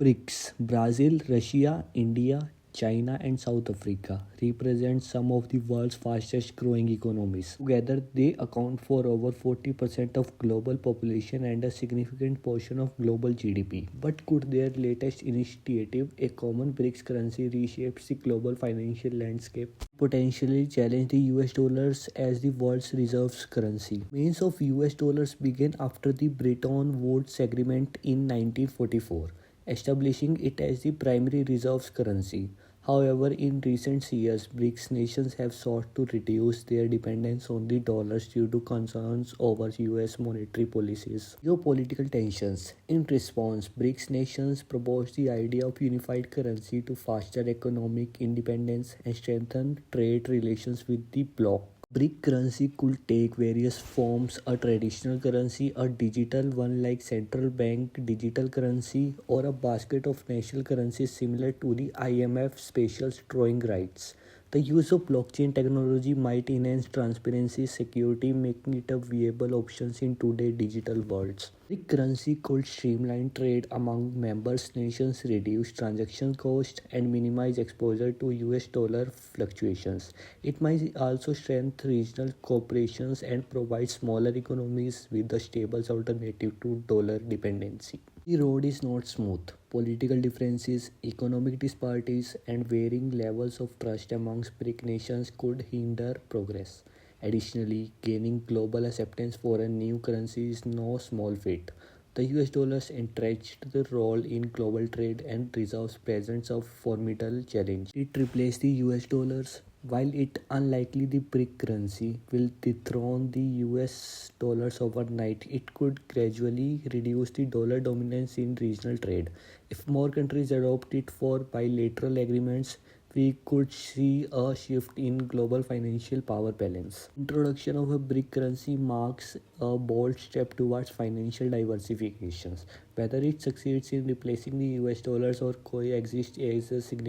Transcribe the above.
BRICS, Brazil, Russia, India, China, and South Africa, represent some of the world's fastest growing economies. Together, they account for over 40% of global population and a significant portion of global GDP. But could their latest initiative, a common BRICS currency, reshape the global financial landscape? Potentially challenge the US dollars as the world's reserves currency. Means of US dollars began after the Bretton Woods Agreement in 1944, establishing it as the primary reserves currency. However, in recent years, BRICS nations have sought to reduce their dependence on the dollars due to concerns over US monetary policies. Geopolitical tensions. In response, BRICS nations proposed the idea of unified currency to foster economic independence and strengthen trade relations with the bloc. BRIC currency could take various forms: a traditional currency, a digital one like central bank digital currency, or a basket of national currencies similar to the IMF special drawing rights. The use of blockchain technology might enhance transparency, security, making it a viable option in today's digital world. The currency could streamline trade among members nations, reduce transaction costs, and minimize exposure to US dollar fluctuations. It might also strengthen regional cooperations and provide smaller economies with a stable alternative to dollar dependency. The road is not smooth. Political differences, economic disparities, and varying levels of trust amongst BRIC nations could hinder progress. Additionally, gaining global acceptance for a new currency is no small feat. The US dollar's entrenched the role in global trade and reserves presents a formidable challenge. It replaced the US dollars. While it unlikely the BRIC currency will dethrone the US dollars overnight, it could gradually reduce the dollar dominance in regional trade. If more countries adopt it for bilateral agreements, we could see a shift in global financial power balance. Introduction of a BRIC currency marks a bold step towards financial diversification. Whether it succeeds in replacing the US dollars or coexists as a significant